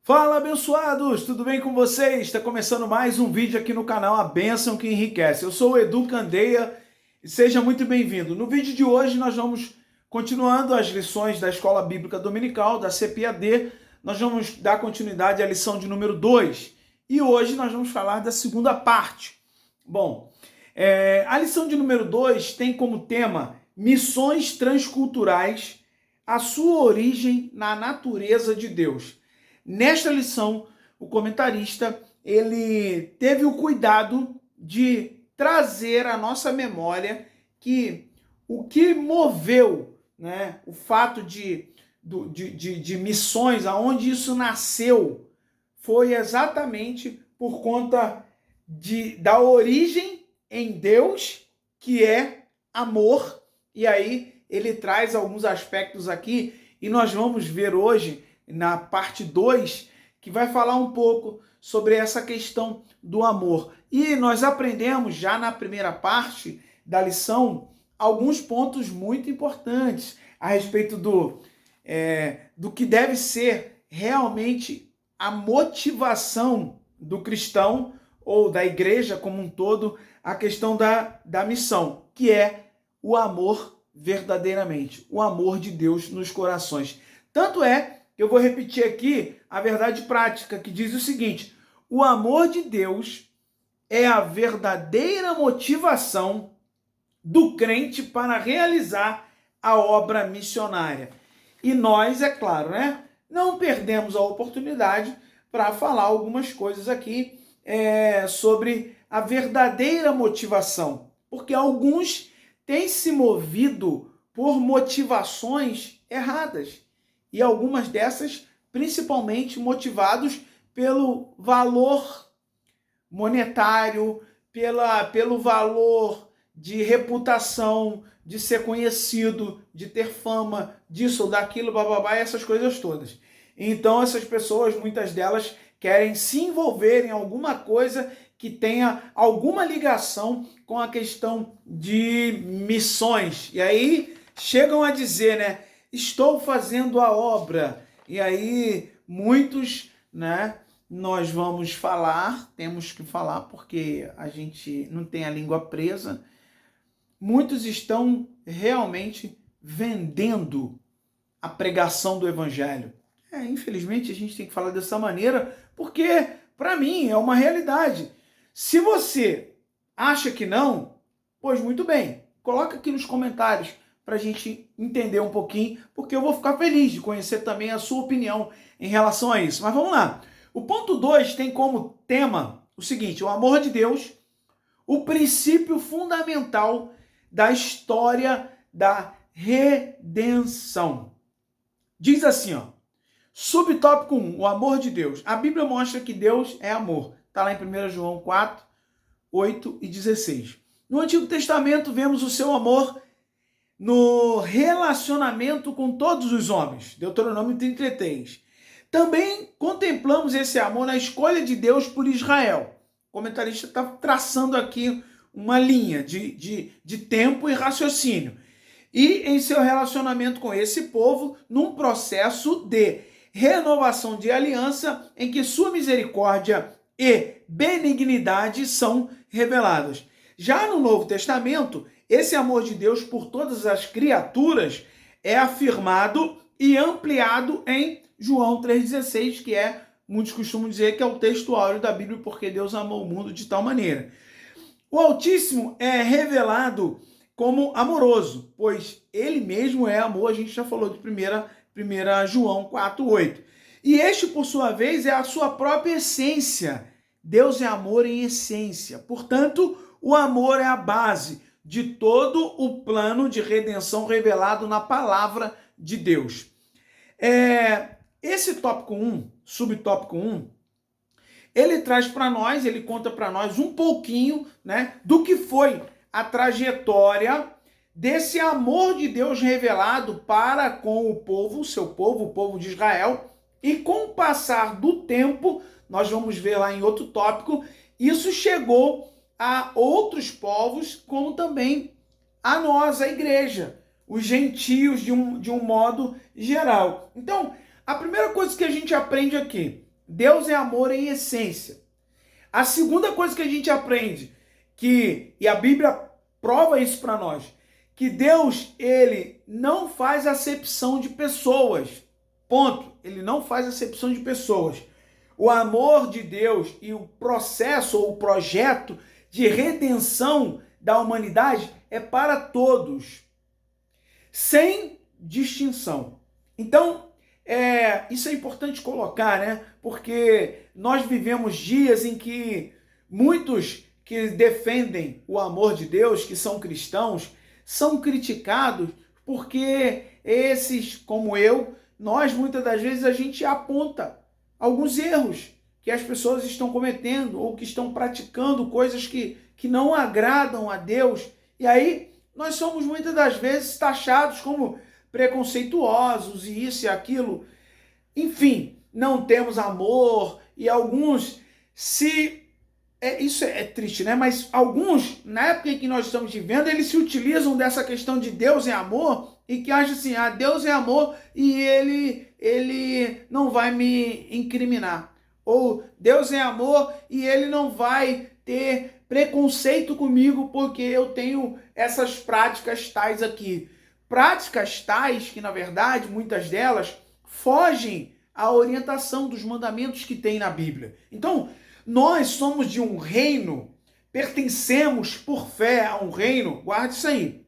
Fala, abençoados! Tudo bem com vocês? Está começando mais um vídeo aqui no canal A Bênção que Enriquece. Eu sou o Edu Candeia e seja muito bem-vindo. No vídeo de hoje nós vamos continuando as lições da Escola Bíblica Dominical, da CPAD. Nós vamos dar continuidade à lição de número 2 e hoje nós vamos falar da segunda parte. Bom, a lição de número 2 tem como tema Missões Transculturais, a sua origem na natureza de Deus. Nesta lição, o comentarista ele teve o cuidado de trazer à nossa memória que o que moveu, né, o fato de missões, aonde isso nasceu, foi exatamente por conta da origem em Deus, que é amor. E aí ele traz alguns aspectos aqui e nós vamos ver hoje na parte 2, que vai falar um pouco sobre essa questão do amor. E nós aprendemos já na primeira parte da lição alguns pontos muito importantes a respeito do que deve ser realmente a motivação do cristão ou da igreja como um todo, a questão da missão, que é o amor verdadeiramente, o amor de Deus nos corações. Tanto é eu vou repetir aqui a verdade prática, que diz o seguinte: o amor de Deus é a verdadeira motivação do crente para realizar a obra missionária. E nós, é claro, né, não perdemos a oportunidade para falar algumas coisas aqui sobre a verdadeira motivação, porque alguns têm se movido por motivações erradas. E algumas dessas, principalmente motivados pelo valor monetário, pelo valor de reputação, de ser conhecido, de ter fama, disso ou daquilo, bababá, essas coisas todas. Então essas pessoas, muitas delas, querem se envolver em alguma coisa que tenha alguma ligação com a questão de missões. E aí chegam a dizer, né? Estou fazendo a obra. E aí, muitos, né, nós vamos falar, temos que falar porque a gente não tem a língua presa. Muitos estão realmente vendendo a pregação do evangelho. Infelizmente, a gente tem que falar dessa maneira, porque, para mim, é uma realidade. Se você acha que não, pois muito bem, coloca aqui nos comentários para a gente entender um pouquinho, porque eu vou ficar feliz de conhecer também a sua opinião em relação a isso. Mas vamos lá. O ponto 2 tem como tema o seguinte: o amor de Deus, o princípio fundamental da história da redenção. Diz assim, ó, subtópico 1, o amor de Deus. A Bíblia mostra que Deus é amor. Está lá em 1 João 4, 8 e 16. No Antigo Testamento vemos o seu amor no relacionamento com todos os homens. Deuteronômio 33. Também contemplamos esse amor na escolha de Deus por Israel. O comentarista está traçando aqui uma linha de tempo e raciocínio. E em seu relacionamento com esse povo, num processo de renovação de aliança em que sua misericórdia e benignidade são reveladas. Já no Novo Testamento, esse amor de Deus por todas as criaturas é afirmado e ampliado em João 3,16, que muitos costumam dizer que é o texto áureo da Bíblia, porque Deus amou o mundo de tal maneira. O Altíssimo é revelado como amoroso, pois ele mesmo é amor, a gente já falou de 1 João 4,8. E este, por sua vez, é a sua própria essência. Deus é amor em essência. Portanto, o amor é a base de todo o plano de redenção revelado na palavra de Deus. Esse tópico 1, subtópico 1, ele traz para nós, ele conta para nós um pouquinho, né, do que foi a trajetória desse amor de Deus revelado para com o povo, o seu povo, o povo de Israel, e com o passar do tempo, nós vamos ver lá em outro tópico, isso chegou a outros povos, como também a nós, a igreja, os gentios de um modo geral. Então, a primeira coisa que a gente aprende aqui, Deus é amor em essência. A segunda coisa que a gente aprende, e a Bíblia prova isso para nós, que Deus, ele não faz acepção de pessoas. Ponto. Ele não faz acepção de pessoas. O amor de Deus e o processo ou o projeto de redenção da humanidade é para todos, sem distinção. Então, isso é importante colocar, né? Porque nós vivemos dias em que muitos que defendem o amor de Deus, que são cristãos, são criticados porque esses, como eu, nós muitas das vezes a gente aponta alguns erros que as pessoas estão cometendo ou que estão praticando coisas que não agradam a Deus. E aí nós somos muitas das vezes taxados como preconceituosos e isso e aquilo. Enfim, não temos amor e alguns isso é triste, né? Mas alguns, na época em que nós estamos vivendo, eles se utilizam dessa questão de Deus é amor e que acham assim, Deus é amor e ele não vai me incriminar. Ou Deus é amor e ele não vai ter preconceito comigo porque eu tenho essas práticas tais aqui. Práticas tais que, na verdade, muitas delas fogem à orientação dos mandamentos que tem na Bíblia. Então, nós somos de um reino, pertencemos por fé a um reino, guarde isso aí.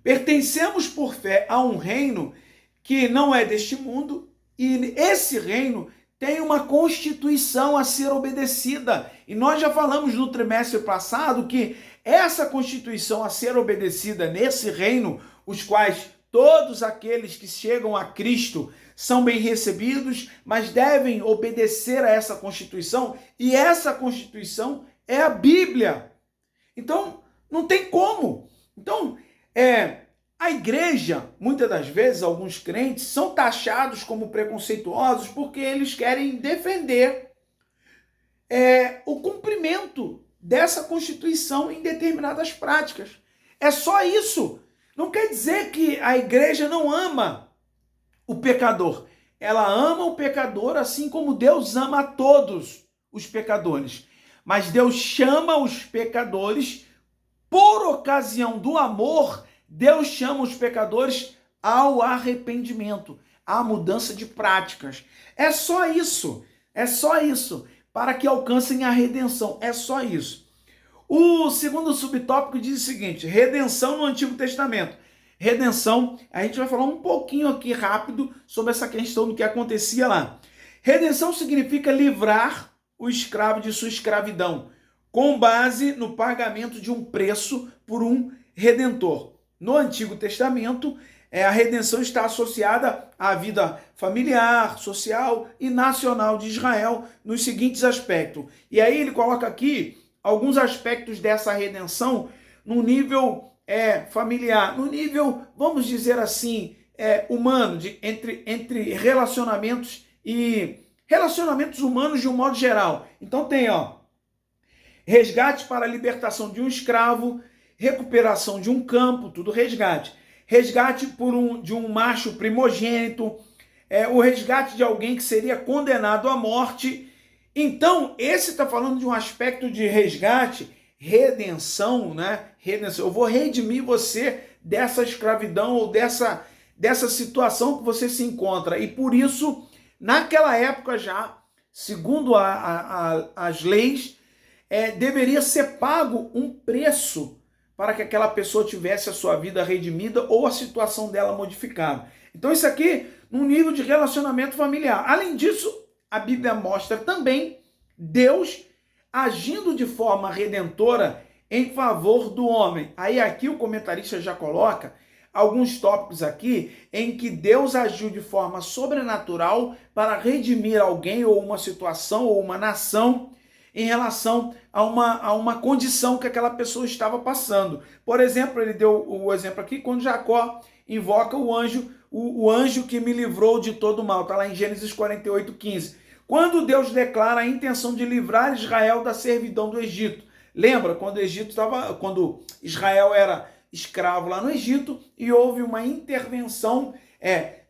Pertencemos por fé a um reino que não é deste mundo e esse reino tem uma constituição a ser obedecida. E nós já falamos no trimestre passado que essa constituição a ser obedecida nesse reino, os quais todos aqueles que chegam a Cristo são bem recebidos, mas devem obedecer a essa Constituição, e essa Constituição é a Bíblia. Então, não tem como. Então, a igreja, muitas das vezes, alguns crentes, são taxados como preconceituosos porque eles querem defender o cumprimento dessa Constituição em determinadas práticas. É só isso. Não quer dizer que a igreja não ama o pecador. Ela ama o pecador assim como Deus ama a todos os pecadores. Mas Deus chama os pecadores, por ocasião do amor, Deus chama os pecadores ao arrependimento, à mudança de práticas. É só isso, para que alcancem a redenção. É só isso. O segundo subtópico diz o seguinte: redenção no Antigo Testamento. Redenção, a gente vai falar um pouquinho aqui rápido sobre essa questão do que acontecia lá. Redenção significa livrar o escravo de sua escravidão, com base no pagamento de um preço por um redentor. No Antigo Testamento, a redenção está associada à vida familiar, social e nacional de Israel nos seguintes aspectos. E aí ele coloca aqui alguns aspectos dessa redenção no nível familiar, no nível, vamos dizer assim, humano, entre relacionamentos e relacionamentos humanos de um modo geral. Então tem, resgate para a libertação de um escravo, recuperação de um campo, tudo resgate. Resgate de um macho primogênito, o resgate de alguém que seria condenado à morte. Então, esse está falando de um aspecto de resgate, redenção, né? Redenção. Eu vou redimir você dessa escravidão ou dessa situação que você se encontra. E por isso, naquela época já, segundo as leis, deveria ser pago um preço para que aquela pessoa tivesse a sua vida redimida ou a situação dela modificada. Então isso aqui num nível de relacionamento familiar. Além disso, a Bíblia mostra também Deus agindo de forma redentora em favor do homem. Aí aqui o comentarista já coloca alguns tópicos aqui em que Deus agiu de forma sobrenatural para redimir alguém ou uma situação ou uma nação em relação a uma condição que aquela pessoa estava passando. Por exemplo, ele deu o exemplo aqui quando Jacó invoca o anjo que me livrou de todo mal. Está lá em Gênesis 48:15. Quando Deus declara a intenção de livrar Israel da servidão do Egito. Lembra quando Israel era escravo lá no Egito e houve uma intervenção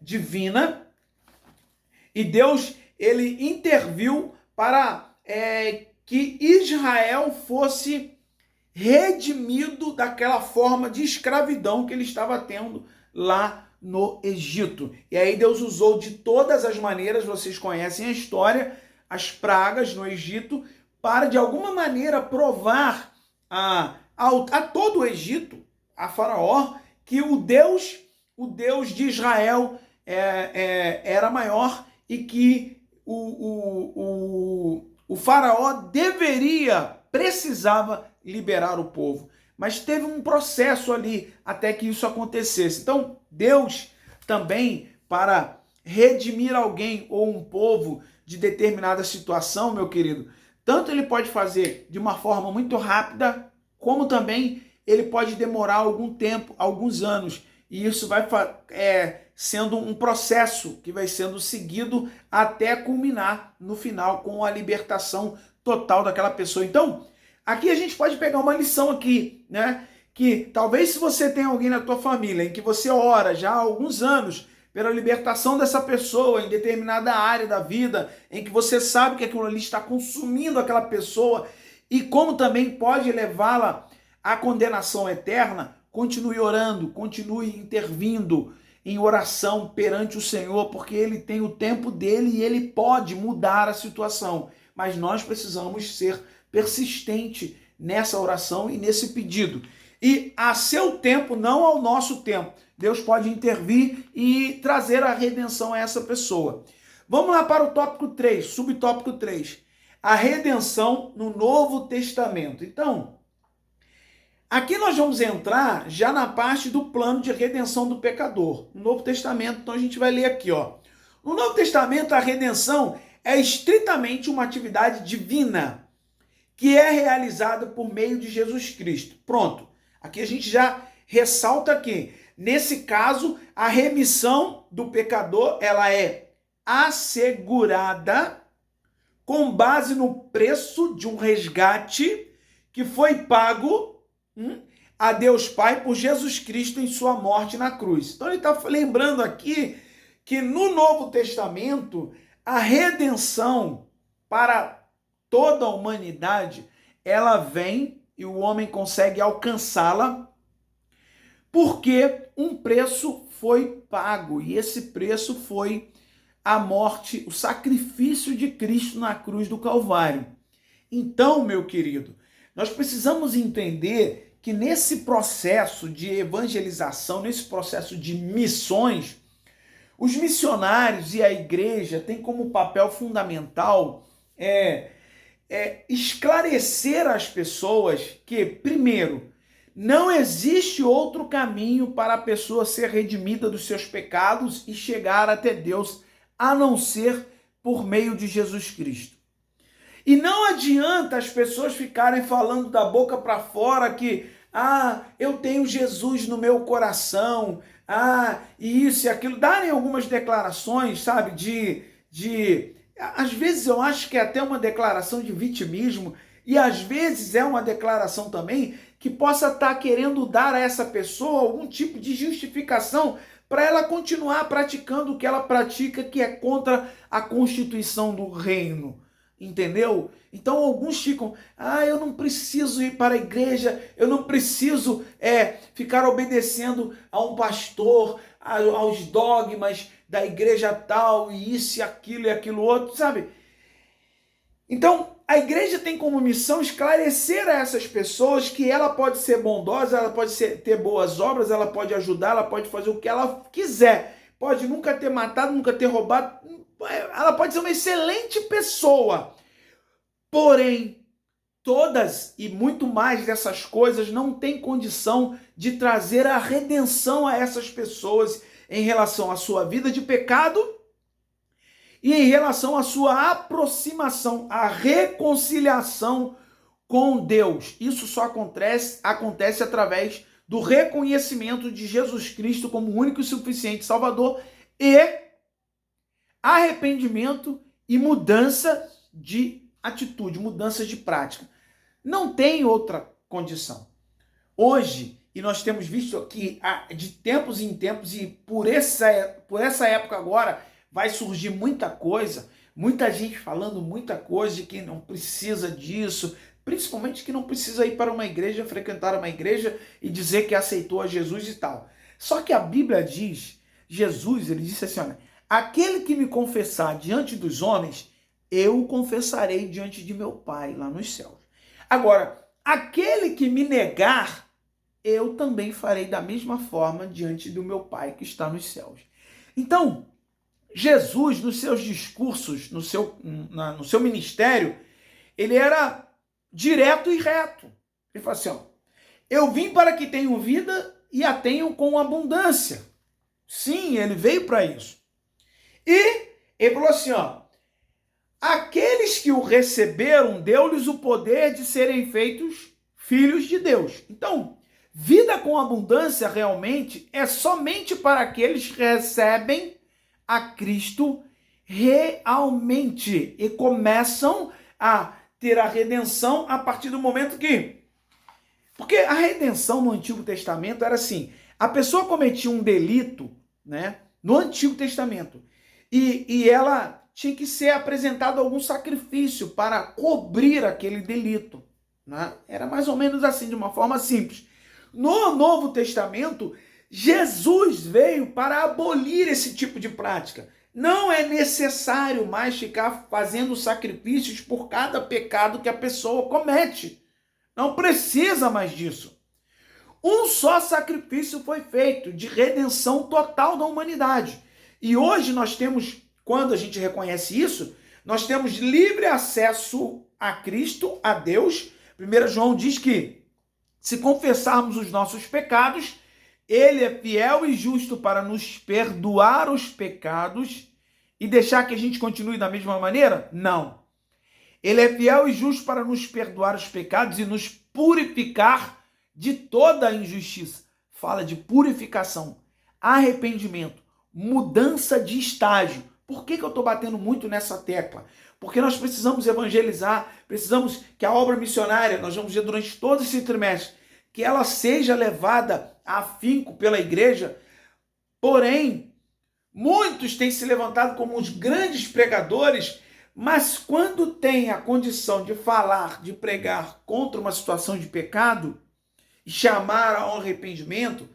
divina e Deus ele interviu para que Israel fosse redimido daquela forma de escravidão que ele estava tendo lá no Egito. E aí Deus usou de todas as maneiras, vocês conhecem a história, as pragas no Egito, para de alguma maneira provar a todo o Egito, a Faraó, que o Deus de Israel era maior e que o Faraó precisava liberar o povo. Mas teve um processo ali até que isso acontecesse. Então, Deus também, para redimir alguém ou um povo de determinada situação, meu querido, tanto ele pode fazer de uma forma muito rápida, como também ele pode demorar algum tempo, alguns anos. E isso vai sendo um processo que vai sendo seguido até culminar no final com a libertação total daquela pessoa. Então, aqui a gente pode pegar uma lição aqui, né? Que talvez se você tem alguém na tua família em que você ora já há alguns anos pela libertação dessa pessoa em determinada área da vida, em que você sabe que aquilo ali está consumindo aquela pessoa e como também pode levá-la à condenação eterna, continue orando, continue intervindo em oração perante o Senhor, porque Ele tem o tempo dele e Ele pode mudar a situação. Mas nós precisamos ser persistentes nessa oração e nesse pedido. E a seu tempo, não ao nosso tempo, Deus pode intervir e trazer a redenção a essa pessoa. Vamos lá para o tópico 3, subtópico 3. A redenção no Novo Testamento. Então, aqui nós vamos entrar já na parte do plano de redenção do pecador. No Novo Testamento, então a gente vai ler aqui, ó. No Novo Testamento, a redenção é estritamente uma atividade divina que é realizada por meio de Jesus Cristo. Pronto. Aqui a gente já ressalta que, nesse caso, a remissão do pecador, ela é assegurada com base no preço de um resgate que foi pago a Deus Pai por Jesus Cristo em sua morte na cruz. Então ele está lembrando aqui que no Novo Testamento a redenção para toda a humanidade, ela vem e o homem consegue alcançá-la porque um preço foi pago e esse preço foi a morte, o sacrifício de Cristo na cruz do Calvário. Então, meu querido, nós precisamos entender que nesse processo de evangelização, nesse processo de missões, os missionários e a igreja têm como papel fundamental esclarecer às pessoas que, primeiro, não existe outro caminho para a pessoa ser redimida dos seus pecados e chegar até Deus, a não ser por meio de Jesus Cristo. E não adianta as pessoas ficarem falando da boca para fora que, eu tenho Jesus no meu coração, e isso e aquilo, darem algumas declarações, sabe, às vezes eu acho que é até uma declaração de vitimismo, e às vezes é uma declaração também que possa estar querendo dar a essa pessoa algum tipo de justificação para ela continuar praticando o que ela pratica, que é contra a constituição do reino. Entendeu? Então alguns ficam, eu não preciso ir para a igreja, eu não preciso ficar obedecendo a um pastor, aos dogmas da igreja tal, e isso e aquilo outro, sabe? Então, a igreja tem como missão esclarecer a essas pessoas que ela pode ser bondosa, ela pode ter boas obras, ela pode ajudar, ela pode fazer o que ela quiser. Pode nunca ter matado, nunca ter roubado, ela pode ser uma excelente pessoa. Porém, todas e muito mais dessas coisas não têm condição de trazer a redenção a essas pessoas em relação à sua vida de pecado e em relação à sua aproximação, à reconciliação com Deus. Isso só acontece através do reconhecimento de Jesus Cristo como o único e suficiente Salvador e arrependimento e mudança de atitude, mudança de prática. Não tem outra condição. Hoje, e nós temos visto aqui de tempos em tempos, e por essa época agora vai surgir muita coisa, muita gente falando muita coisa de que não precisa disso, principalmente que não precisa ir para uma igreja, frequentar uma igreja e dizer que aceitou a Jesus e tal. Só que a Bíblia diz, Jesus, ele disse assim, olha, aquele que me confessar diante dos homens, eu o confessarei diante de meu Pai lá nos céus. Agora, aquele que me negar, eu também farei da mesma forma diante do meu Pai que está nos céus. Então, Jesus, nos seus discursos, no seu ministério, ele era direto e reto. Ele falou assim, ó, eu vim para que tenham vida e a tenham com abundância. Sim, ele veio para isso. E ele falou assim, ó, aqueles que o receberam, deu-lhes o poder de serem feitos filhos de Deus. Então, vida com abundância realmente é somente para aqueles que recebem a Cristo realmente e começam a ter a redenção a partir do momento que... Porque a redenção no Antigo Testamento era assim, a pessoa cometia um delito, né, no Antigo Testamento, e ela tinha que ser apresentado algum sacrifício para cobrir aquele delito, né? Era mais ou menos assim, de uma forma simples. No Novo Testamento, Jesus veio para abolir esse tipo de prática. Não é necessário mais ficar fazendo sacrifícios por cada pecado que a pessoa comete. Não precisa mais disso. Um só sacrifício foi feito de redenção total da humanidade. E hoje nós temos, quando a gente reconhece isso, nós temos livre acesso a Cristo, a Deus. 1 João diz que se confessarmos os nossos pecados, ele é fiel e justo para nos perdoar os pecados e deixar que a gente continue da mesma maneira? Não. Ele é fiel e justo para nos perdoar os pecados e nos purificar de toda a injustiça. Fala de purificação, arrependimento, mudança de estágio. Por que eu estou batendo muito nessa tecla? Porque nós precisamos evangelizar, precisamos que a obra missionária, nós vamos ver durante todo esse trimestre, que ela seja levada a afinco pela igreja. Porém, muitos têm se levantado como os grandes pregadores, mas quando tem a condição de falar, de pregar contra uma situação de pecado e chamar ao arrependimento,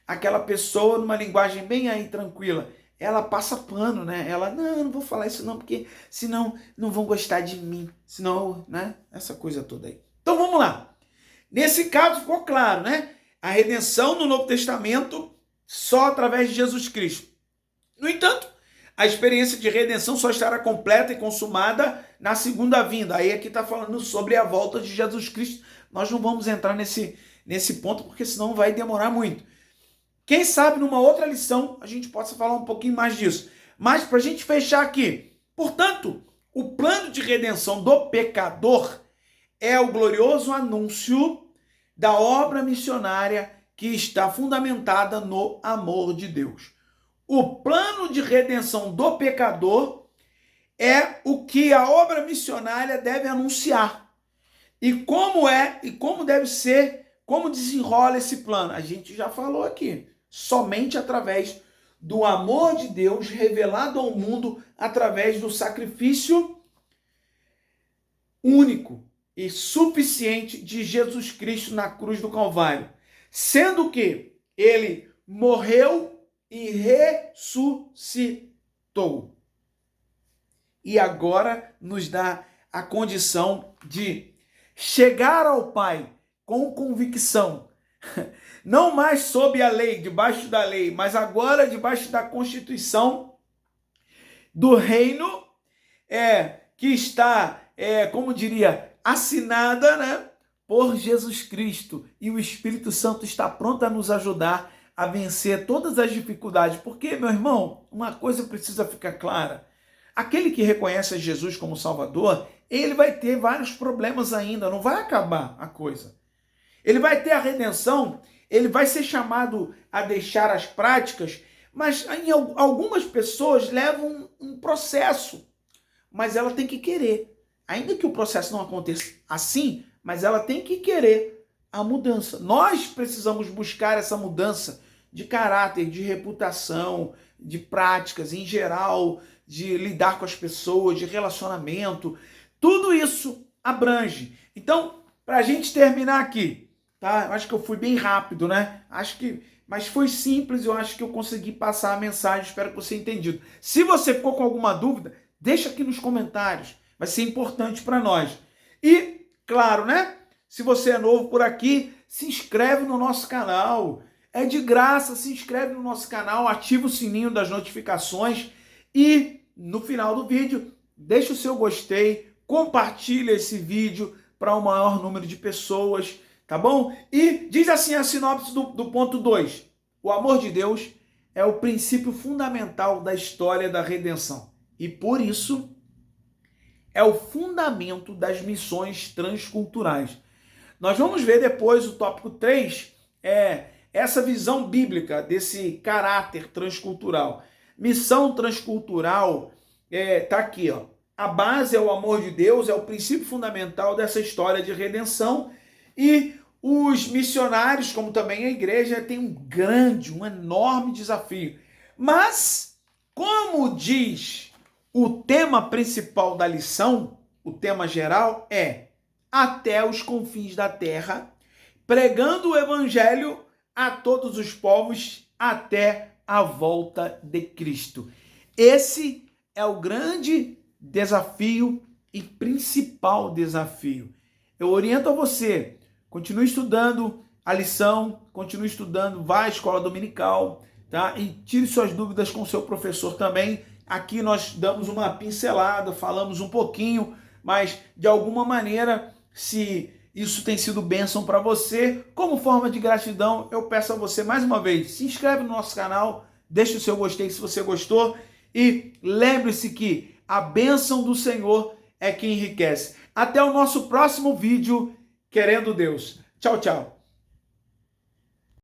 aquela pessoa, numa linguagem bem aí tranquila, ela passa pano, né? Ela, não vou falar isso não, porque senão não vão gostar de mim. Senão, né? Essa coisa toda aí. Então vamos lá. Nesse caso ficou claro, né? A redenção no Novo Testamento só através de Jesus Cristo. No entanto, a experiência de redenção só estará completa e consumada na segunda vinda. Aí aqui está falando sobre a volta de Jesus Cristo. Nós não vamos entrar nesse ponto, porque senão vai demorar muito. Quem sabe numa outra lição a gente possa falar um pouquinho mais disso. Mas para a gente fechar aqui, portanto, o plano de redenção do pecador é o glorioso anúncio da obra missionária que está fundamentada no amor de Deus. O plano de redenção do pecador é o que a obra missionária deve anunciar. E como deve ser, como desenrola esse plano? A gente já falou aqui. Somente através do amor de Deus revelado ao mundo através do sacrifício único e suficiente de Jesus Cristo na cruz do Calvário. Sendo que ele morreu e ressuscitou. E agora nos dá a condição de chegar ao Pai com convicção. Não mais sob a lei, debaixo da lei, mas agora debaixo da Constituição do reino, que está, como diria, assinada, né, por Jesus Cristo. E o Espírito Santo está pronto a nos ajudar a vencer todas as dificuldades. Porque, meu irmão, uma coisa precisa ficar clara. Aquele que reconhece a Jesus como Salvador, ele vai ter vários problemas ainda, não vai acabar a coisa. Ele vai ter a redenção, ele vai ser chamado a deixar as práticas, mas algumas pessoas levam um processo, mas ela tem que querer. Ainda que o processo não aconteça assim, mas ela tem que querer a mudança. Nós precisamos buscar essa mudança de caráter, de reputação, de práticas em geral, de lidar com as pessoas, de relacionamento. Tudo isso abrange. Então, para a gente terminar aqui, tá? Eu acho que eu fui bem rápido, né? Mas foi simples, eu acho que eu consegui passar a mensagem, espero que você tenha entendido. Se você ficou com alguma dúvida, deixa aqui nos comentários, vai ser importante para nós. E, claro, né? Se você é novo por aqui, se inscreve no nosso canal. É de graça, se inscreve no nosso canal, ativa o sininho das notificações e no final do vídeo, deixa o seu gostei, compartilha esse vídeo para o maior número de pessoas, tá bom? E diz assim a sinopse do ponto 2. O amor de Deus é o princípio fundamental da história da redenção. E por isso é o fundamento das missões transculturais. Nós vamos ver depois o tópico 3, essa visão bíblica desse caráter transcultural. Missão transcultural tá aqui, ó. A base é o amor de Deus, é o princípio fundamental dessa história de redenção. E os missionários, como também a igreja, tem um enorme desafio. Mas, como diz o tema principal da lição, o tema geral é até os confins da terra, pregando o evangelho a todos os povos até a volta de Cristo. Esse é o grande desafio e principal desafio. Eu oriento a você, continue estudando a lição, continue estudando, vá à escola dominical, tá? E tire suas dúvidas com o seu professor também. Aqui nós damos uma pincelada, falamos um pouquinho, mas de alguma maneira, se isso tem sido bênção para você, como forma de gratidão, eu peço a você mais uma vez, se inscreve no nosso canal, deixe o seu gostei se você gostou e lembre-se que a bênção do Senhor é que enriquece. Até o nosso próximo vídeo, querendo Deus. Tchau, tchau.